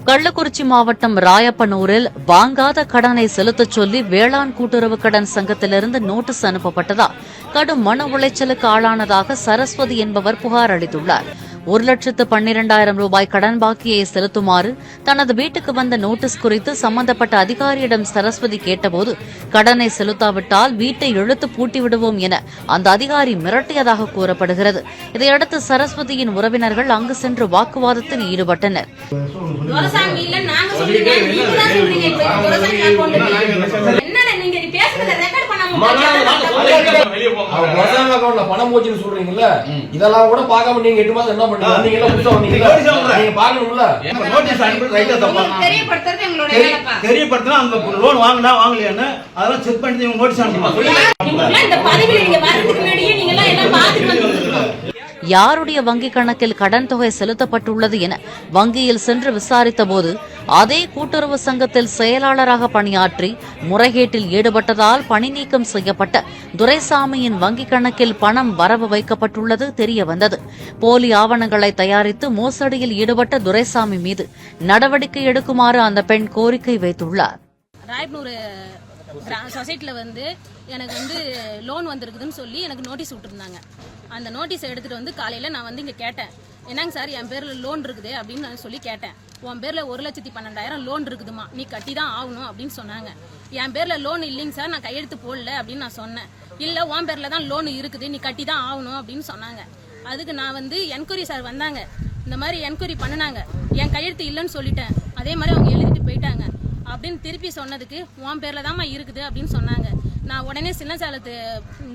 கள்ளக்குறிச்சி மாவட்டம் ராயப்பனூரில் வாங்காத கடனை செலுத்தச் சொல்லி வேளாண் கூட்டுறவு கடன் சங்கத்திலிருந்து நோட்டீஸ் அனுப்பப்பட்டதால் கடும் மன உளைச்சலுக்கு ஆளானதாக சரஸ்வதி என்பவர் புகார் அளித்துள்ளார். 1,12,000 ரூபாய் கடன் பாக்கியை செலுத்துமாறு தனது வீட்டுக்கு வந்த நோட்டீஸ் குறித்து சம்பந்தப்பட்ட அதிகாரியிடம் சரஸ்வதி கேட்டபோது, கடனை செலுத்தாவிட்டால் வீட்டை இழுத்து பூட்டிவிடுவோம் என அந்த அதிகாரி மிரட்டியதாக கூறப்படுகிறது. இதையடுத்து சரஸ்வதியின் உறவினர்கள் அங்கு சென்று வாக்குவாதத்தில் ஈடுபட்டனர். பணம் போச்சுன்னு சொல்றீங்கல்ல, இதெல்லாம் கூட பார்க்காம நீங்க 8 மாசம் என்ன பண்ணீங்க? தெரியப்படுத்தினா அந்த லோன் வாங்கினா வாங்கலையான்னு அதெல்லாம் செக் பண்ணி நோட்டீஸ் அனுப்பணும். யாருடைய வங்கிக் கணக்கில் கடன் தொகை செலுத்தப்பட்டுள்ளது என வங்கியில் சென்று விசாரித்தபோது, அதே கூட்டுறவு சங்கத்தில் செயலாளராக பணியாற்றி முறைகேட்டில் ஈடுபட்டதால் பணி நீக்கம் செய்யப்பட்ட துரைசாமியின் வங்கிக் கணக்கில் பணம் வரவு வைக்கப்பட்டுள்ளது தெரியவந்தது. போலி ஆவணங்களை தயாரித்து மோசடியில் ஈடுபட்ட துரைசாமி மீது நடவடிக்கை எடுக்குமாறு அந்த பெண் கோரிக்கை வைத்துள்ளார். சொசைட்டில எனக்கு லோன் வந்திருக்குதுன்னு சொல்லி எனக்கு நோட்டீஸ் விட்டுருந்தாங்க. அந்த நோட்டீஸை எடுத்துட்டு காலையில நான் இங்க கேட்டேன், என்னங்க சார் என் பேர்ல லோன் இருக்குது அப்படின்னு நான் சொல்லி கேட்டேன். உன் பேர்ல 1,12,000 லோன் இருக்குதுமா, நீ கட்டி தான் ஆகணும் அப்படின்னு சொன்னாங்க. என் பேர்ல லோன் இல்லைங்க சார், நான் கையெழுத்து போடல அப்படின்னு நான் சொன்னேன். இல்ல உன் பேர்ல தான் லோன் இருக்குது, நீ கட்டி தான் ஆகணும் அப்படின்னு சொன்னாங்க. அதுக்கு நான் என்கொயரி சார் வந்தாங்க, இந்த மாதிரி என்கொயரி பண்ணினாங்க. என் கையெழுத்து இல்லைன்னு சொல்லிட்டேன். அதே மாதிரி அவங்க எழுதிட்டு போயிட்டாங்க. அப்படின்னு திருப்பி சொன்னதுக்கு உன் பேர்ல தான்மா இருக்குது அப்படின்னு சொன்னாங்க. நான் உடனே சின்னசாலத்து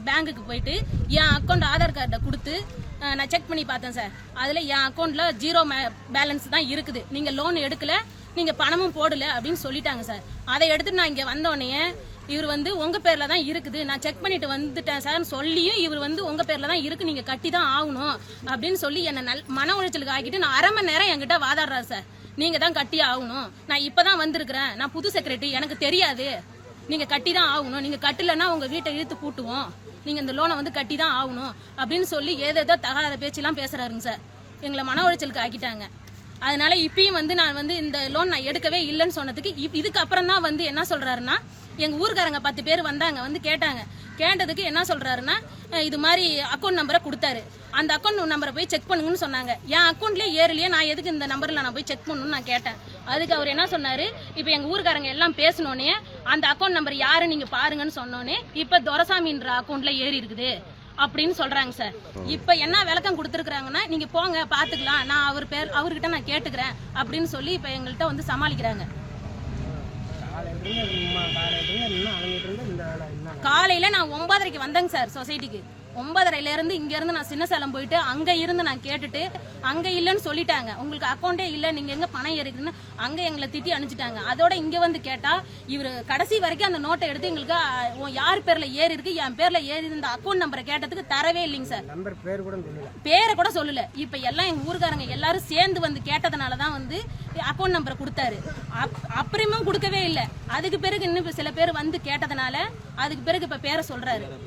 பேங்குக்கு போயிட்டு என் அக்கௌண்ட் ஆதார் கார்டை கொடுத்து நான் செக் பண்ணி பார்த்தேன் சார். அதுல என் அக்கௌண்ட்ல 0 பேலன்ஸ் தான் இருக்குது, நீங்க லோன் எடுக்கல, நீங்க பணமும் போடல அப்படின்னு சொல்லிட்டாங்க சார். அதை எடுத்துட்டு நான் இங்க வந்தோடனே இவர் உங்க பேர்ல தான் இருக்குது, நான் செக் பண்ணிட்டு வந்துட்டேன் சார் சொல்லியும் இவர் உங்க பேர்ல தான் இருக்கு, நீங்க கட்டி தான் ஆகணும் அப்படின்னு சொல்லி என்ன மன உளைச்சலுக்கு ஆக்கிட்டு நான் 1/2 மணி நேரம் என்கிட்ட வாதாடுறாரு சார். நீங்க தான் கட்டி ஆகணும், நான் இப்பதான் வந்திருக்கிறேன், நான் புது செக்ரட்டரி, எனக்கு தெரியாது, நீங்க கட்டி தான் ஆகணும், நீங்க கட்டலன்னா உங்க வீட்டை இழுத்து பூட்டுவோம், நீங்க இந்த லோனை கட்டி தான் ஆகணும் அப்படின்னு சொல்லி ஏதேதோ தகாத பேச்செல்லாம் பேசுறாருங்க சார். எங்களை மன உளைச்சலுக்கு ஆக்கிட்டாங்க. அதனால இப்பயும் நான் இந்த லோன் நான் எடுக்கவே இல்லைன்னு சொன்னதுக்கு இதுக்கு அப்புறம் தான் என்ன சொல்றாருன்னா, எங்க ஊருக்காரங்க 10 பேர் வந்தாங்க, கேட்டாங்க. கேட்டதுக்கு என்ன சொல்றாருன்னா, இது மாதிரி அக்கௌண்ட் நம்பரை கொடுத்தாரு, அந்த அக்கௌண்ட் நம்பரை போய் செக் பண்ணுங்கன்னு சொன்னாங்க. என் அக்கௌண்ட்லயே ஏறலையே, நான் எதுக்கு இந்த நம்பர்ல நான் போய் செக் பண்ணணும்னு நான் கேட்டேன். அதுக்கு அவர் என்ன சொன்னாரு, இப்ப எங்க ஊருக்காரங்க எல்லாம் பேசணுன்னே அந்த அக்கௌண்ட் நம்பர் யாரு நீங்க பாருங்கன்னு சொன்னோன்னே இப்ப துரைசாமின்ற அக்கௌண்ட்ல ஏறி இருக்குது அப்படின்னு சொல்றாங்க சார். இப்ப என்ன விளக்கம் கொடுத்துருக்காங்கன்னா, நீங்க போங்க பாத்துக்கலாம், நான் அவர்கிட்ட நான் கேட்டுக்கிறேன் அப்படின்னு சொல்லி இப்ப எங்கள்கிட்ட சமாளிக்கிறாங்க. காலையில நான் 9:30க்கு வந்தேங்க சார் சொசைட்டிக்கு. 9:30ல இருந்து இங்க இருந்து நான் சின்னசேலம் போயிட்டு அங்க இருந்து நான் கேட்டுட்டு அங்க இல்லன்னு சொல்லிட்டாங்க. உங்களுக்கு அக்கௌண்டே இல்ல, நீங்க எங்க பணம் ஏறிக்குன்னு அங்க எங்களை திட்டி அனுப்பிச்சிட்டாங்க. அதோட இங்க கேட்டா இவரு கடைசி வரைக்கும் அந்த நோட்டை எடுத்து எங்களுக்கு யார் பேர்ல ஏறி இருக்கு, என் பேர்ல ஏறி இருந்த அக்கௌண்ட் நம்பரை கேட்டதுக்கு தரவே இல்லைங்க சார். பேரை கூட சொல்லல. இப்ப எல்லாம் எங்க ஊருக்காரங்க எல்லாரும் சேர்ந்து கேட்டதுனாலதான் அக்கௌண்ட் நம்பரை கொடுத்தாரு. அப்புறமும் கொடுக்கவே இல்லை. அதுக்கு பிறகு இன்னும் சில பேர் கேட்டதுனால அதுக்கு பிறகு இப்ப பேரை சொல்றாரு.